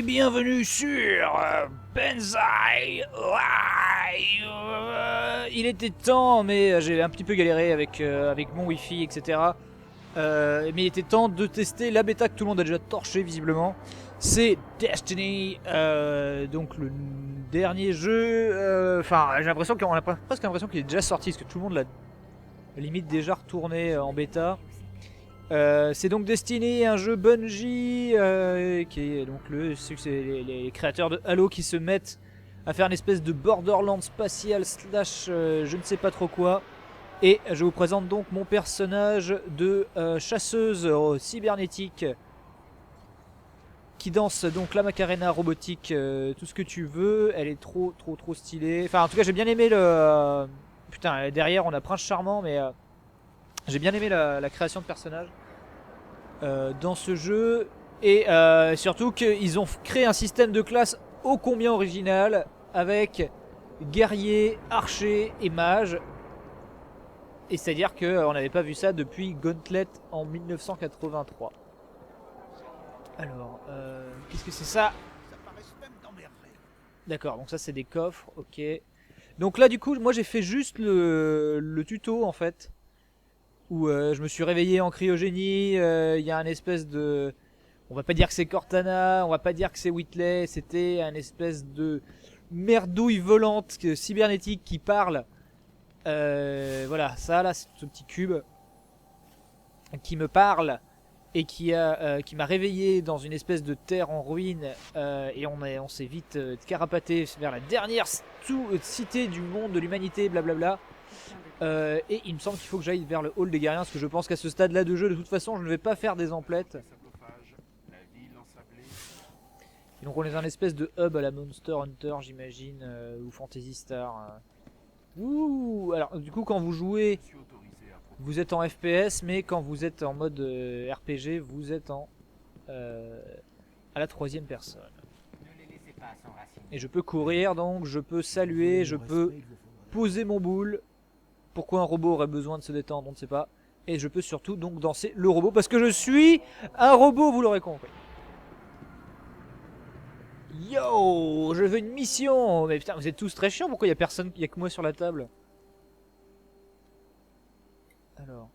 et bienvenue sur Banzai Live. Il était temps, mais j'ai un petit peu galéré avec mon wifi, etc. Mais il était temps de tester la bêta que tout le monde a déjà torché visiblement. C'est Destiny, donc le dernier jeu. Enfin, j'ai l'impression qu'on a presque l'impression qu'il est déjà sorti, parce que tout le monde l'a limite déjà retourné en bêta. C'est donc Destiny, un jeu Bungie, qui est donc les créateurs de Halo qui se mettent à faire une espèce de Borderlands spatial slash je ne sais pas trop quoi. Et je vous présente donc mon personnage de chasseuse cybernétique qui danse donc la Macarena robotique, tout ce que tu veux. Elle est trop stylée. Enfin, en tout cas, j'ai bien aimé le. Putain, derrière on a Prince Charmant, mais j'ai bien aimé la création de personnage dans ce jeu. Et surtout qu'ils ont créé un système de classe ô combien original avec guerrier, archer et mage. Et c'est-à-dire qu'on n'avait pas vu ça depuis Gauntlet en 1983. Alors, qu'est-ce que c'est ça? D'accord, donc ça c'est des coffres, ok. Donc là du coup, moi j'ai fait juste le tuto en fait. Où je me suis réveillé en cryogénie, il y a un espèce de... On va pas dire que c'est Cortana, on va pas dire que c'est Whitley, c'était un espèce de merdouille volante cybernétique qui parle. Voilà, ça là, c'est ce petit cube qui me parle et qui m'a réveillé dans une espèce de terre en ruine, et on s'est vite carapaté vers la dernière cité du monde, de l'humanité, blablabla. Et il me semble qu'il faut que j'aille vers le hall des guerriers, parce que je pense qu'à ce stade là de jeu, de toute façon, je ne vais pas faire des emplettes. Et donc on est dans une espèce de hub à la Monster Hunter, j'imagine, ou Fantasy Star. Ouh, alors du coup quand vous jouez, vous êtes en FPS, mais quand vous êtes en mode RPG, vous êtes à la troisième personne. Et je peux courir, donc je peux saluer, je peux poser mon boule. Pourquoi un robot aurait besoin de se détendre, on ne sait pas. Et je peux surtout donc danser le robot, parce que je suis un robot, vous l'aurez compris. Yo, je veux une mission. Mais putain, vous êtes tous très chiants, pourquoi il y a personne, il y a que moi sur la table? Alors.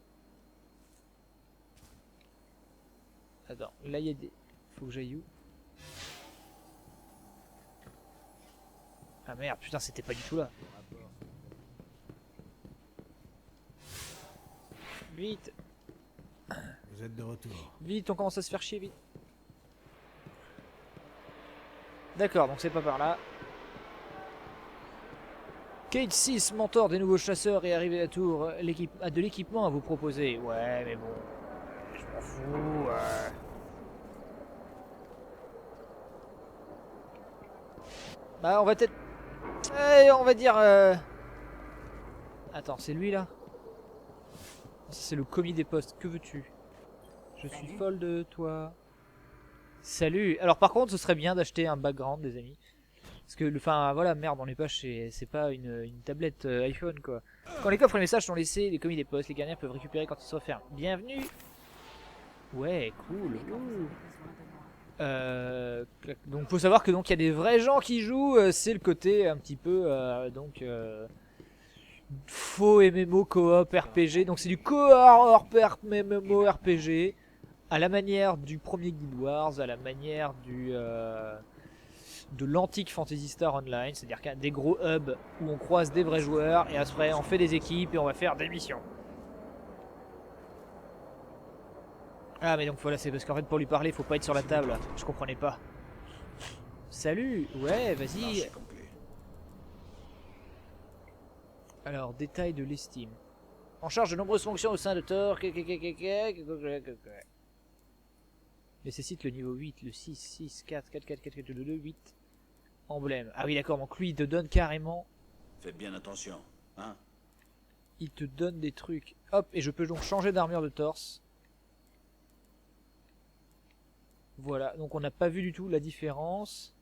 Attends, là il y a des... Faut que j'aille où? Ah merde, putain, c'était pas du tout là. Vite. Vous êtes de retour. Vite, on commence à se faire chier, vite. D'accord, donc c'est pas par là. Cage 6, mentor des nouveaux chasseurs, est arrivé à la tour. L'équipe a de l'équipement à vous proposer. Ouais, mais bon, je m'en fous. Bah, on va peut-être... on va dire... Attends, c'est lui là? C'est le commis des postes, que veux-tu? Je suis folle de toi. Salut. Alors par contre, ce serait bien d'acheter un background, les amis. Parce que, enfin voilà, merde, on n'est pas chez... C'est pas une tablette iPhone, quoi. Quand les coffres et les messages sont laissés, les commis des postes, les gardiens peuvent récupérer quand ils se referment. Bienvenue. Ouais, cool. Donc faut savoir que donc il y a des vrais gens qui jouent, c'est le côté un petit peu faux MMO coop RPG. Donc c'est du coop MMO RPG à la manière du premier Guild Wars, à la manière de l'antique Fantasy Star Online, c'est-à-dire qu'il y a des gros hubs où on croise des vrais joueurs et après on fait des équipes et on va faire des missions. Ah mais donc voilà, c'est parce qu'en fait pour lui parler faut pas être sur la table, je comprenais pas. Salut, ouais vas-y. Alors, détail de l'estime. En charge de nombreuses fonctions au sein de Thor. Nécessite le niveau 8, le 6, 6, 4, 4, 4, 4, 4, 2, 2, 8. Emblème. Ah oui d'accord, donc lui il te donne carrément... Faites bien attention, hein. Il te donne des trucs. Hop, et je peux donc changer d'armure de torse. Voilà, donc on n'a pas vu du tout la différence.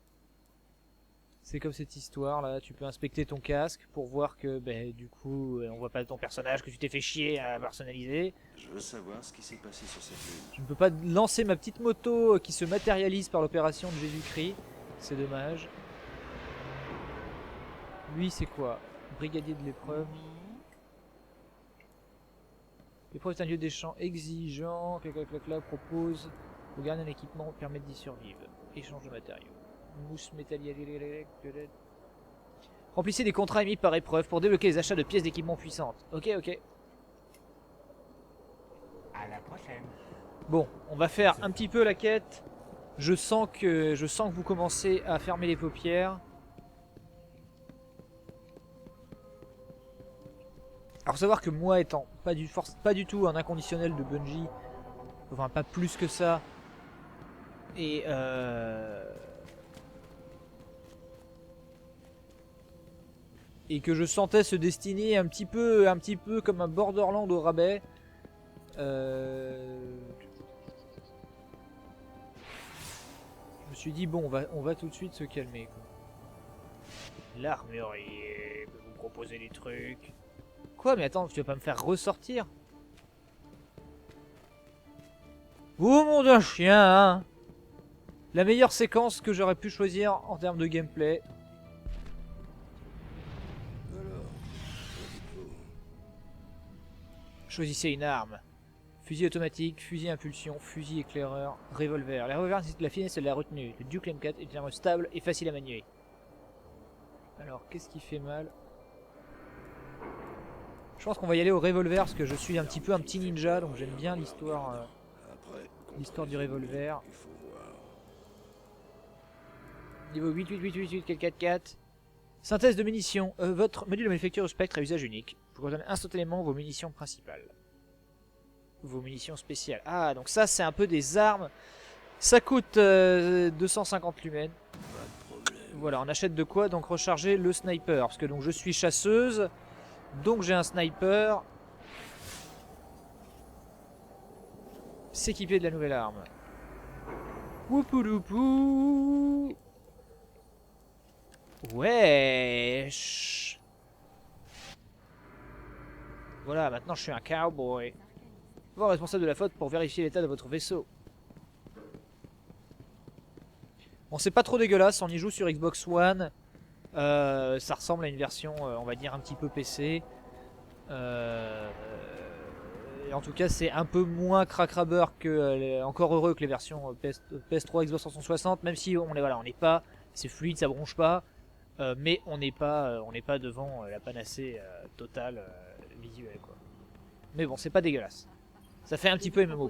C'est comme cette histoire là, tu peux inspecter ton casque pour voir que ben, du coup on voit pas ton personnage, que tu t'es fait chier à personnaliser. Je veux savoir ce qui s'est passé sur cette lune. Je ne peux pas lancer ma petite moto qui se matérialise par l'opération de Jésus-Christ. C'est dommage. Lui c'est quoi? Brigadier de l'épreuve. L'épreuve est un lieu d'échange exigeant. Clac, propose au gardien d'équipement permet d'y survivre. Échange de matériaux. Mousse métallique. Remplissez des contrats émis par épreuve pour débloquer les achats de pièces d'équipement puissantes. Ok. À la prochaine. Bon, on va faire un petit peu la quête. Je sens que vous commencez à fermer les paupières. Alors savoir que moi étant pas du tout un inconditionnel de Bungie, enfin pas plus que ça, et que je sentais se destiner un petit peu comme un Borderland au rabais. Je me suis dit bon, on va tout de suite se calmer. L'armurier peut vous proposer des trucs. Quoi? Mais attends, tu vas pas me faire ressortir? Oh mon d'un chien, hein. La meilleure séquence que j'aurais pu choisir en termes de gameplay. Choisissez une arme. Fusil automatique, fusil impulsion, fusil éclaireur, revolver. La revolver nécessite la finesse et la retenue. Le Duke M4 est une arme stable et facile à manier. Alors, qu'est-ce qui fait mal? Je pense qu'on va y aller au revolver parce que je suis un petit ninja, donc j'aime bien l'histoire du revolver. Niveau 888884. Synthèse de munitions. Votre module de manufacture au spectre à usage unique. Vous coordonnez instantanément vos munitions principales. Vos munitions spéciales. Ah, donc ça c'est un peu des armes. Ça coûte 250 lumens. Voilà, on achète de quoi donc recharger le sniper. Parce que donc je suis chasseuse. Donc j'ai un sniper. S'équiper de la nouvelle arme. Woupouloupou. Wesh. Voilà, maintenant je suis un cowboy. Voir responsable de la flotte pour vérifier l'état de votre vaisseau. Bon, c'est pas trop dégueulasse, on y joue sur Xbox One. Ça ressemble à une version, on va dire, un petit peu PC. Et en tout cas, c'est un peu moins cracraber que... encore heureux que les versions PS3, Xbox 360, même si on n'est pas... C'est fluide, ça bronche pas. Mais on n'est pas devant la panacée totale visuelle, quoi. Mais bon, c'est pas dégueulasse. Ça fait un petit peu MMO.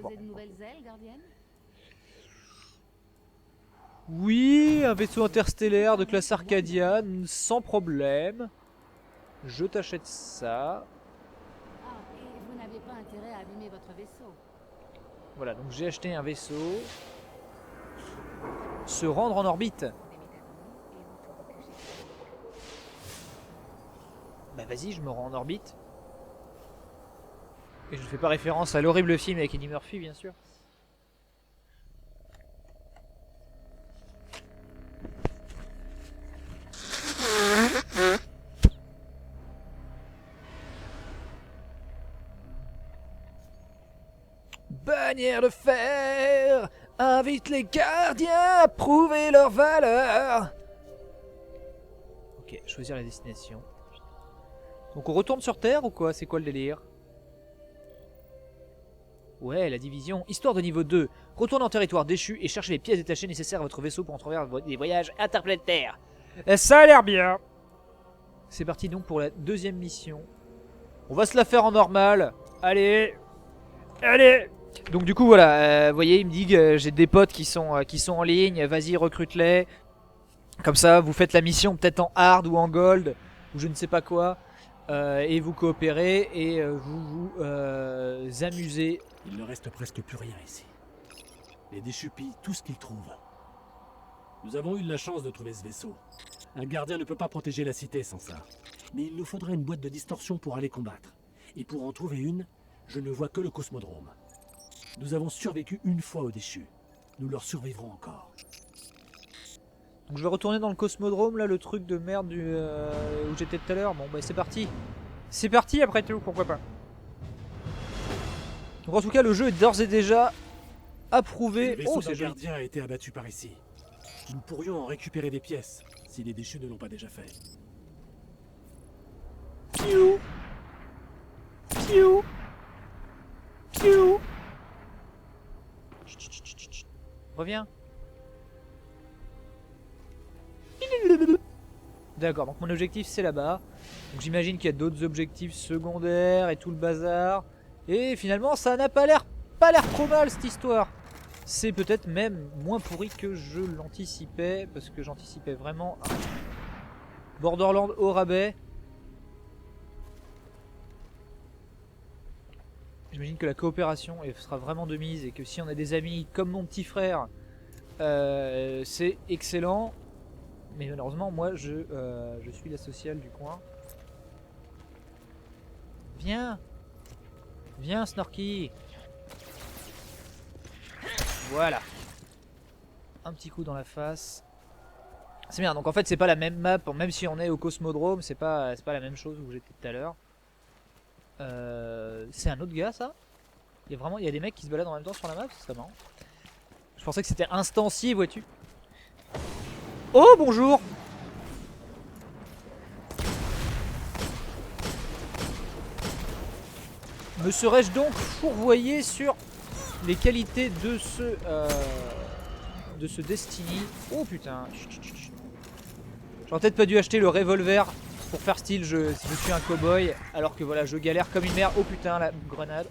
Oui, un vaisseau interstellaire de classe Arcadian, sans problème. Je t'achète ça. Ah, et vous n'avez pas intérêt à abîmer votre vaisseau. Voilà, donc j'ai acheté un vaisseau. Se rendre en orbite. Bah vas-y, je me rends en orbite. Et je ne fais pas référence à l'horrible film avec Eddie Murphy, bien sûr. Bannière de fer invite les gardiens à prouver leur valeur. Ok, choisir la destination. Donc on retourne sur Terre ou quoi? C'est quoi le délire? Ouais, la division. Histoire de niveau 2. Retournez en territoire déchu et cherchez les pièces détachées nécessaires à votre vaisseau pour entreprendre des voyages interplanétaires. Ça a l'air bien. C'est parti donc pour la deuxième mission. On va se la faire en normal. Allez. Allez. Donc du coup voilà, vous voyez, il me dit que j'ai des potes qui sont en ligne. Vas-y, recrute-les. Comme ça, vous faites la mission peut-être en hard ou en gold. Ou je ne sais pas quoi. Et vous coopérez et vous amusez. Il ne reste presque plus rien ici. Les déchus pillent tout ce qu'ils trouvent. Nous avons eu de la chance de trouver ce vaisseau. Un gardien ne peut pas protéger la cité sans ça. Mais il nous faudrait une boîte de distorsion pour aller combattre. Et pour en trouver une, je ne vois que le cosmodrome. Nous avons survécu une fois aux déchus. Nous leur survivrons encore. Donc je vais retourner dans le cosmodrome, là, le truc de merde où j'étais tout à l'heure. Bon, bah c'est parti. C'est parti après tout, pourquoi pas. Donc en tout cas, le jeu est d'ores et déjà Le approuvé. vaisseau Oh, d'un c'est joli. gardien a été abattu par ici. Nous pourrions en récupérer des pièces, si les déchus ne l'ont pas déjà fait. Piou. Piou. Piou. Chut, chut, chut, chut, chut. Reviens. D'accord, donc mon objectif c'est là-bas. Donc j'imagine qu'il y a d'autres objectifs secondaires et tout le bazar. Et finalement ça n'a pas l'air trop mal cette histoire. C'est peut-être même moins pourri que je l'anticipais. Parce que j'anticipais vraiment un Borderlands au rabais. J'imagine que la coopération sera vraiment de mise. Et que si on a des amis comme mon petit frère, c'est excellent. Mais malheureusement, moi, je suis la sociale du coin. Viens. Viens, Snorky. Voilà. Un petit coup dans la face. C'est bien, donc en fait, c'est pas la même map. Même si on est au Cosmodrome, c'est pas la même chose où j'étais tout à l'heure. C'est un autre gars, ça? Il y a des mecs qui se baladent en même temps sur la map, c'est marrant. Je pensais que c'était instancié, vois-tu. Oh, bonjour! Me serais-je donc fourvoyé sur les qualités de ce Destiny? Oh putain! J'aurais peut-être pas dû acheter le revolver pour faire style je suis un cowboy, alors que voilà, je galère comme une merde. Oh putain, la grenade!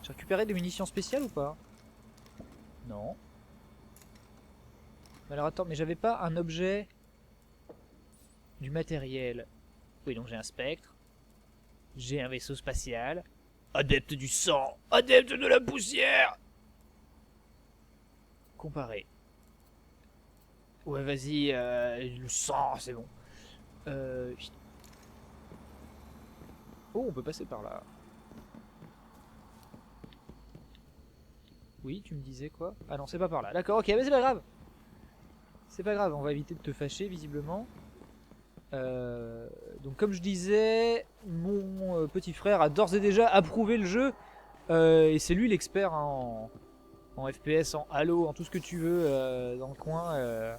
J'ai récupéré des munitions spéciales ou pas? Non. Mais alors attends, mais j'avais pas un objet du matériel. Oui, donc j'ai un spectre. J'ai un vaisseau spatial. Adepte du sang. Adepte de la poussière. Comparer. Ouais, vas-y, le sang, c'est bon. Oh, on peut passer par là. Oui, tu me disais quoi? Ah non, c'est pas par là. D'accord, ok, mais c'est pas grave. C'est pas grave, on va éviter de te fâcher, visiblement. Donc comme je disais, mon petit frère a d'ores et déjà approuvé le jeu. Et c'est lui l'expert hein, en FPS, en Halo, en tout ce que tu veux dans le coin.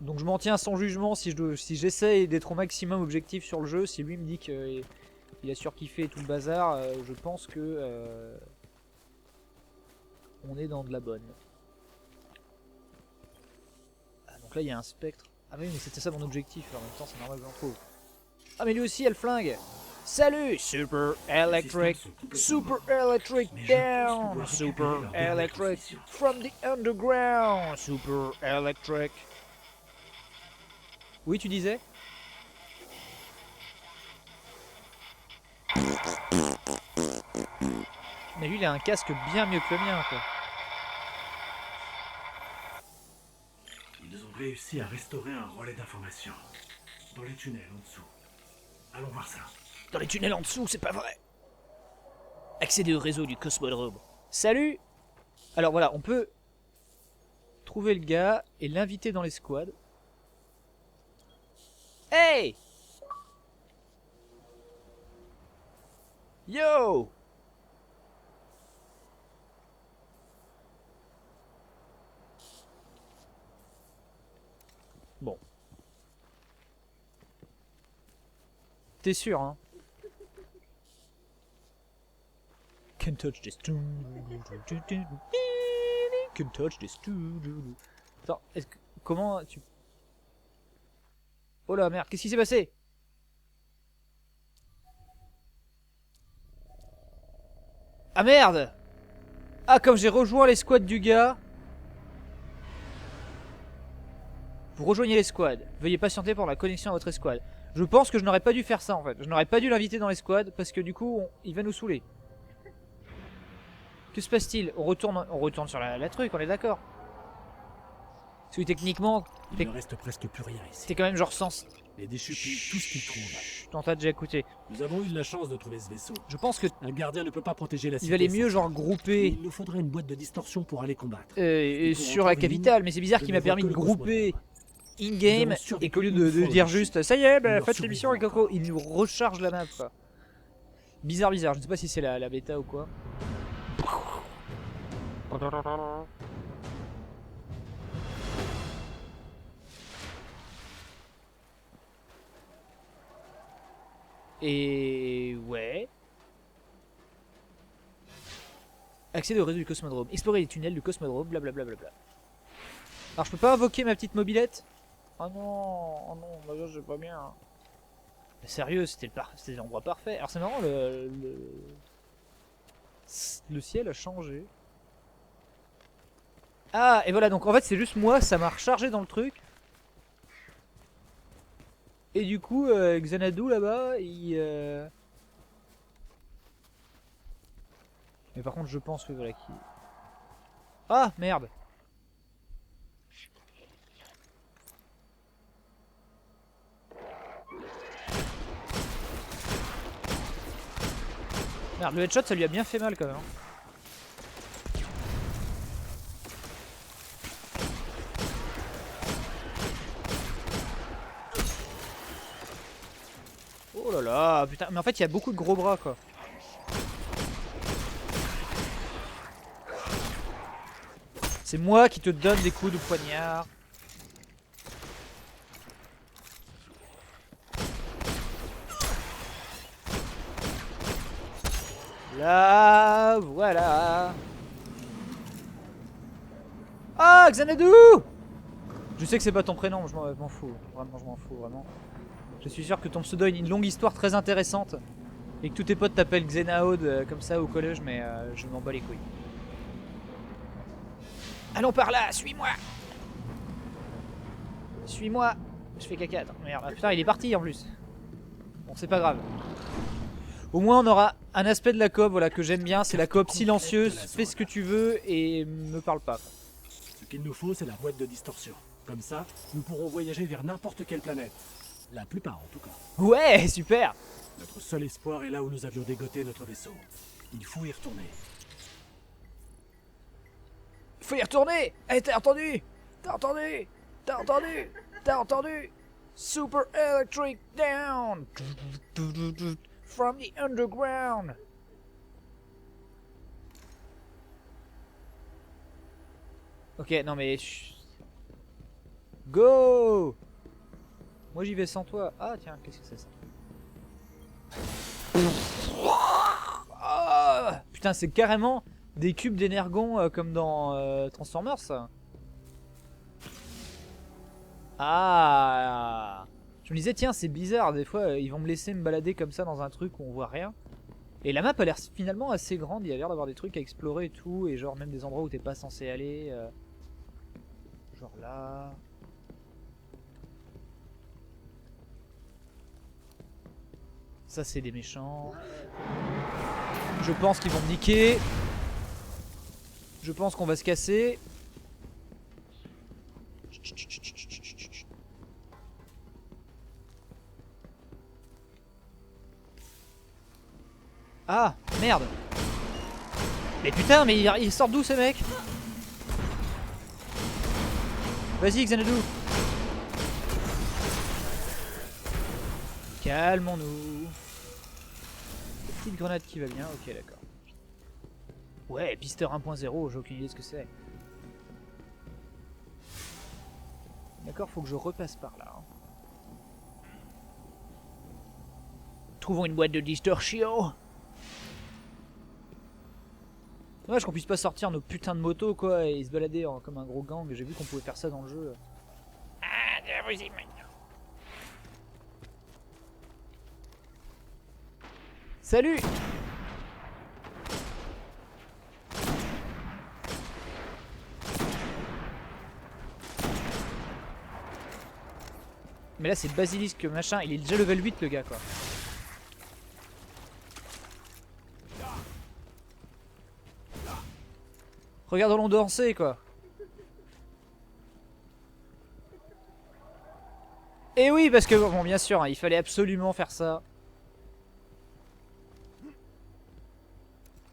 Donc je m'en tiens à son jugement si j'essaye d'être au maximum objectif sur le jeu. Si lui me dit qu'il a surkiffé tout le bazar, je pense que on est dans de la bonne. Ah, donc là il y a un spectre. Ah oui mais c'était ça mon objectif, en même temps c'est normal que j'en trouve. Ah mais lui aussi elle flingue. Salut Super Electric. Super Electric down. Super Electric from the underground. Super Electric. Oui tu disais? Mais lui il a un casque bien mieux que le mien quoi. Ils ont réussi à restaurer un relais d'information. Dans les tunnels en dessous. Allons voir ça. Dans les tunnels en dessous, c'est pas vrai. Accéder au réseau du Cosmodrome. Salut. Alors voilà, on peut trouver le gars et l'inviter dans les squads. Hey! Yo! Bon. T'es sûr, hein? Can touch this. Can touch this. Attends, comment tu... Oh la merde, qu'est-ce qui s'est passé? Ah merde! Ah, comme j'ai rejoint les squads du gars. Vous rejoignez les squads. Veuillez patienter pour la connexion à votre escouade. Je pense que je n'aurais pas dû faire ça en fait. Je n'aurais pas dû l'inviter dans les squads parce que du coup, il va nous saouler. Que se passe-t-il? On retourne sur la truc, on est d'accord? Parce que techniquement, Il ne reste presque plus rien ici. c'est quand même genre sens. Les déchus pillent tout ce qu'ils trouvent. t'en as déjà écouté. Nous avons eu de la chance de trouver ce vaisseau. Je pense que Un gardien ne peut pas protéger la il cité. valait mieux sans genre ça. Mais grouper il nous faudrait une boîte de distorsion pour aller combattre. et pour sur en la trouver capitale, mais c'est bizarre je qu'il ne m'a vois permis que de le grouper Nous in-game avons survécu et qu'au lieu une de fois dire au juste défi. ça y est, Nous bah, leur faites l'émission avec survivrons Coco, il nous recharge la map quoi. Bizarre, je ne sais pas si c'est la bêta ou quoi. Et ouais. Accéder au réseau du cosmodrome. Explorer les tunnels du cosmodrome, blablabla. Alors je peux pas invoquer ma petite mobilette? Oh non, bah je sais pas bien. Mais sérieux, c'était l'endroit parfait. Alors c'est marrant, le ciel a changé. Ah, et voilà, donc en fait c'est juste moi, ça m'a rechargé dans le truc. Et du coup, Xanadu là-bas, il... Mais par contre, je pense que voilà qui... Ah, merde. Merde, le headshot, ça lui a bien fait mal quand même. Oh là là, putain, mais en fait, il y a beaucoup de gros bras quoi. C'est moi qui te donne des coups de poignard. Là, voilà. Ah, Xanadu! Je sais que c'est pas ton prénom, je m'en fous. Vraiment, je m'en fous, vraiment. Je suis sûr que ton pseudo a une longue histoire très intéressante. Et que tous tes potes t'appellent Xenaod comme ça au collège, mais je m'en bats les couilles. Allons par là, suis-moi! Suis-moi! Je fais caca, attends, merde. Ah, putain, il est parti en plus. Bon, c'est pas grave. Au moins, on aura un aspect de la coop voilà, que j'aime bien. C'est la coop silencieuse. Fais ce que tu veux et me parle pas. Ce qu'il nous faut, c'est la boîte de distorsion. Comme ça, nous pourrons voyager vers n'importe quelle planète. La plupart, en tout cas. Ouais, super! Notre seul espoir est là où nous avions dégoté notre vaisseau. Il faut y retourner. Faut y retourner! Eh, t'as entendu? T'as entendu? T'as entendu? T'as entendu? Super Electric Down! From the underground! Ok, non mais... Go! Moi j'y vais sans toi. Ah tiens, qu'est-ce que c'est ça? Oh putain, c'est carrément des cubes d'énergon comme dans Transformers ça. Ah! Je me disais tiens c'est bizarre, des fois ils vont me laisser me balader comme ça dans un truc où on voit rien. Et la map a l'air finalement assez grande, il y a l'air d'avoir des trucs à explorer et tout, et genre même des endroits où t'es pas censé aller. Genre là... Ça c'est des méchants. Je pense qu'ils vont me niquer. Je pense qu'on va se casser. Ah merde. Mais putain mais il sort d'où ce mec? Vas-y Xanadu. Calmons-nous. Petite grenade qui va bien, ok d'accord. Ouais, pisteur 1.0, j'ai aucune idée de ce que c'est. D'accord, faut que je repasse par là. Trouvons une boîte de distorsion. Dommage qu'on puisse pas sortir nos putains de motos quoi et se balader comme un gros gang. J'ai vu qu'on pouvait faire ça dans le jeu. Ah, je vous imagine. Salut! Mais là c'est Basilisque machin, il est déjà level 8 le gars quoi. Regardons-le danser quoi. Et oui, parce que, bon, bien sûr, hein, il fallait absolument faire ça.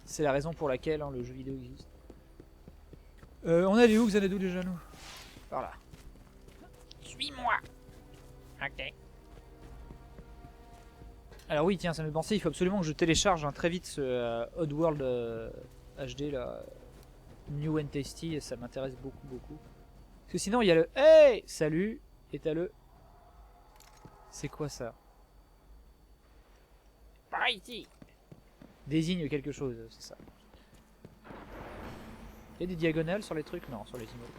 C'est la raison pour laquelle hein, le jeu vidéo existe. On allait où, Xanadu, déjà, nous? Par là. Suis-moi. Ok. Alors oui, tiens, ça me pensait, il faut absolument que je télécharge hein, très vite ce Oddworld HD, là. New and Tasty, et ça m'intéresse beaucoup, beaucoup. Parce que sinon, il y a le... Hey! Salut! Et t'as le... C'est quoi ça? Par ici. Désigne quelque chose, c'est ça. Il y a des diagonales sur les trucs? Non, sur les emotes.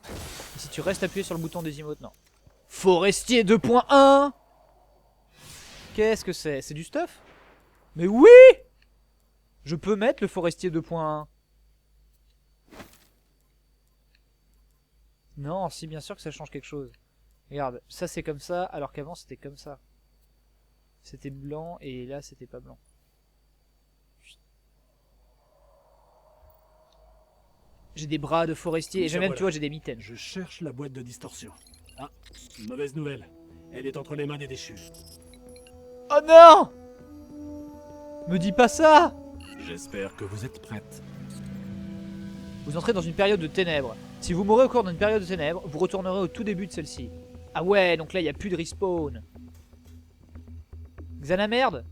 Et si tu restes appuyé sur le bouton des emotes, non. Forestier 2.1! Qu'est-ce que c'est? C'est du stuff? Mais oui! Je peux mettre le forestier 2.1. Non, si bien sûr que ça change quelque chose. Regarde, ça c'est comme ça, alors qu'avant c'était comme ça. C'était blanc et là c'était pas blanc. J'ai des bras de forestier et j'ai même, voilà. tu vois, j'ai des mitaines. Je cherche la boîte de distorsion. Ah, une mauvaise nouvelle. Elle est entre les mains des déchus. Oh non! Me dis pas ça! J'espère que vous êtes prête. Vous entrez dans une période de ténèbres. Si vous mourrez au cours d'une période de ténèbres, vous retournerez au tout début de celle-ci. Ah ouais, donc là il n'y a plus de respawn. Xana merde.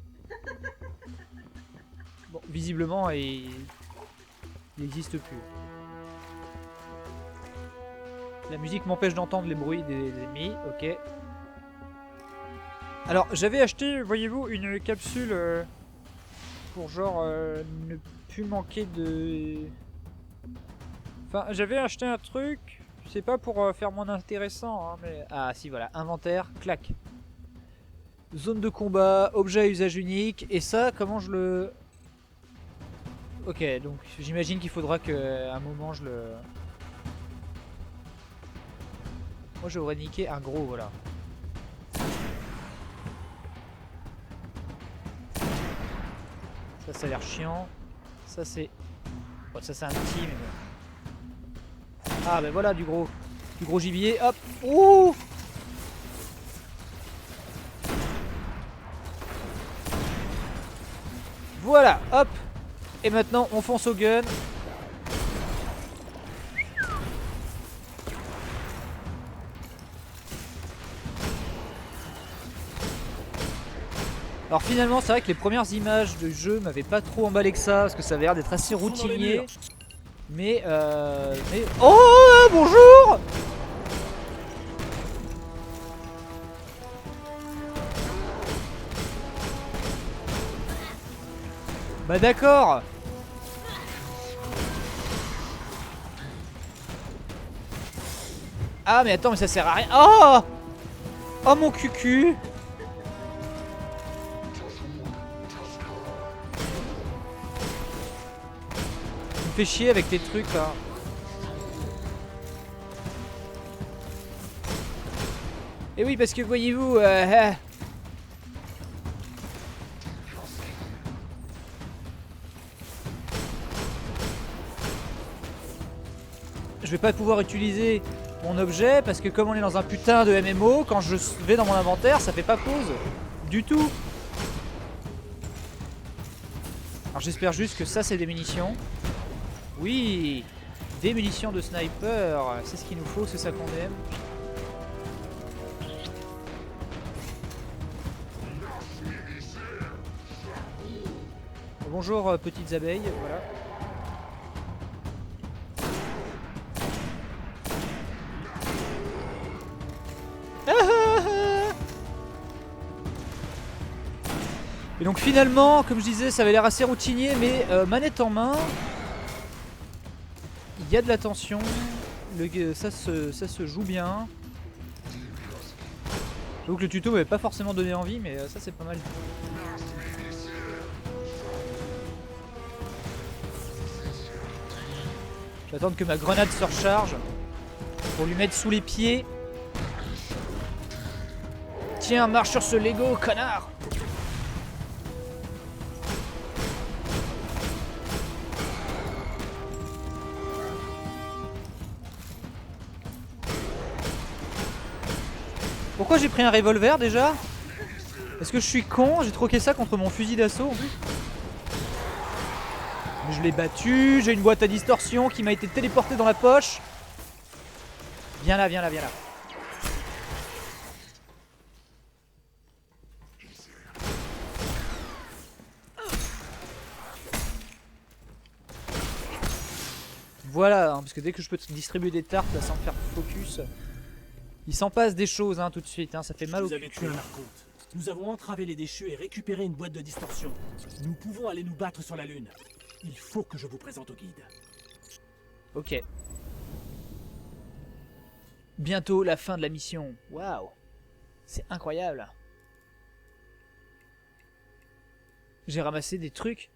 Bon, visiblement il n'existe plus. La musique m'empêche d'entendre les bruits des ennemis, ok. Alors j'avais acheté, voyez-vous, une capsule pour genre ne plus manquer de... Enfin, j'avais acheté un truc, c'est pas pour faire moins intéressant, hein, mais... Ah si, voilà, inventaire, clac. Zone de combat, objet à usage unique, et ça, comment je le... Ok, donc j'imagine qu'il faudra qu'à un moment je le... Moi j'aurais niqué un gros, voilà. Ça a l'air chiant. Ça c'est... Bon, ça c'est un petit, mais bon. Ah ben voilà du gros gibier, hop. Ouh. Voilà, hop. Et maintenant on fonce au gun. Alors finalement c'est vrai que les premières images de jeu m'avaient pas trop emballé que ça, parce que ça avait l'air d'être assez routinier. Mais Oh bonjour. Bah d'accord. Ah mais attends, mais ça sert à rien. Oh. Oh mon cucu. Tu me fais chier avec tes trucs là. Et oui parce que voyez-vous je vais pas pouvoir utiliser mon objet parce que comme on est dans un putain de MMO, quand je vais dans mon inventaire, ça fait pas pause du tout. Alors j'espère juste que ça c'est des munitions. Oui, des munitions de sniper, c'est ce qu'il nous faut, c'est ça qu'on aime. Bonjour petites abeilles, voilà. Et donc finalement, comme je disais, ça avait l'air assez routinier, mais manette en main, il y a de la tension, ça se joue bien. J'avoue que le tuto m'avait pas forcément donné envie, mais ça c'est pas mal. Je vais attendre que ma grenade se recharge pour lui mettre sous les pieds. Tiens, marche sur ce Lego, connard! pourquoi j'ai pris un revolver déjà? Est-ce que je suis con? J'ai troqué ça contre mon fusil d'assaut en plus. Mais je l'ai battu, j'ai une boîte à distorsion qui m'a été téléportée dans la poche. Viens là, viens là, viens là. Voilà, hein, parce que dès que je peux te distribuer des tartes là, sans me faire focus, il s'en passe des choses hein, tout de suite, hein, ça fait mal au Vous avez cul. tué un archonte. Nous avons entravé les déchus et récupéré une boîte de distorsion. Nous pouvons aller nous battre sur la Lune. Il faut que je vous présente au guide. Ok. Bientôt la fin de la mission. Waouh. C'est incroyable. J'ai ramassé des trucs.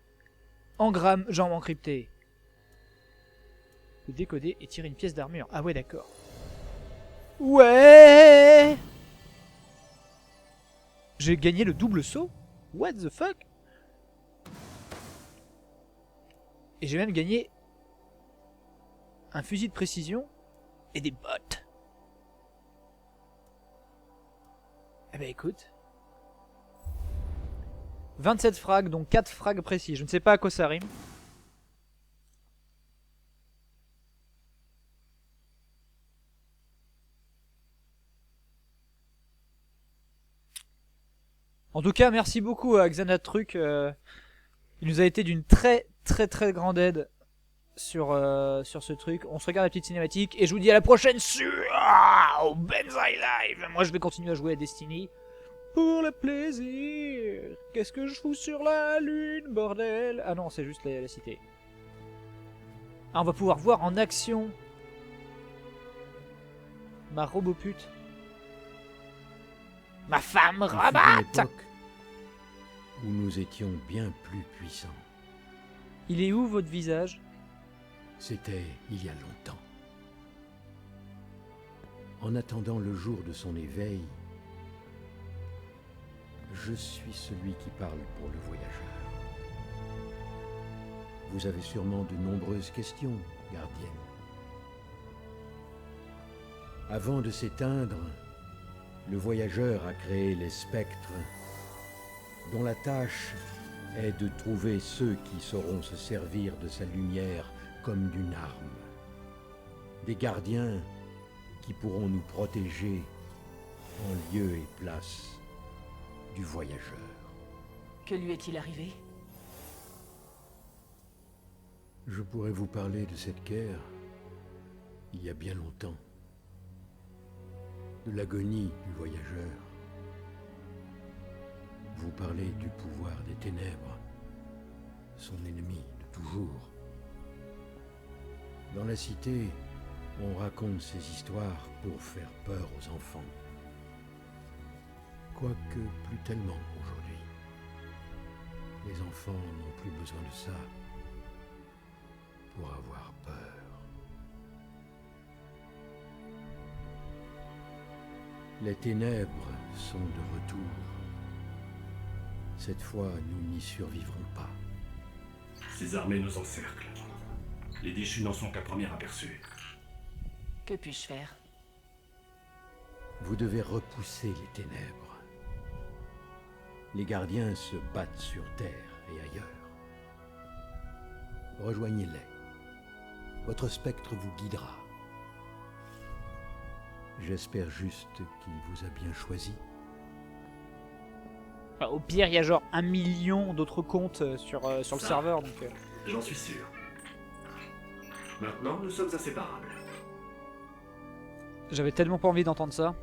Engrammes, jambes encryptées. Décoder et tirer une pièce d'armure. Ah ouais, d'accord. Ouais. J'ai gagné le double saut. What the fuck? Et j'ai même gagné un fusil de précision et des bottes. Eh ben écoute. 27 frags, donc 4 frags précis. Je ne sais pas à quoi ça rime. En tout cas, merci beaucoup à Xanatruc. Il nous a été d'une très grande aide sur ce truc. On se regarde la petite cinématique et je vous dis à la prochaine sur Benzaï Live. Moi, je vais continuer à jouer à Destiny. Pour le plaisir. Qu'est-ce que je fous sur la lune, bordel? Ah non, c'est juste la cité. Ah, on va pouvoir voir en action ma robopute. Ma femme rabatte. Où nous étions bien plus puissants. Il est où votre visage? C'était il y a longtemps. En attendant le jour de son éveil, je suis celui qui parle pour le voyageur. Vous avez sûrement de nombreuses questions, gardienne. Avant de s'éteindre, le voyageur a créé les spectres, dont la tâche est de trouver ceux qui sauront se servir de sa lumière comme d'une arme. Des gardiens qui pourront nous protéger en lieu et place du voyageur. Que lui est-il arrivé? Je pourrais vous parler de cette guerre il y a bien longtemps. De l'agonie du voyageur. Vous parlez du pouvoir des ténèbres, son ennemi de toujours. Dans la cité, on raconte ces histoires pour faire peur aux enfants. Quoique plus tellement aujourd'hui. Les enfants n'ont plus besoin de ça pour avoir peur. Les ténèbres sont de retour. Cette fois, nous n'y survivrons pas. Ces armées nous encerclent. Les déchus n'en sont qu'à premier aperçu. Que puis-je faire? Vous devez repousser les ténèbres. Les gardiens se battent sur Terre et ailleurs. Rejoignez-les. Votre spectre vous guidera. J'espère juste qu'il vous a bien choisi. Enfin, au pire, il y a genre 1 million d'autres comptes sur le serveur. Donc, J'en suis sûr. Maintenant, nous sommes inséparables. j'avais tellement pas envie d'entendre ça.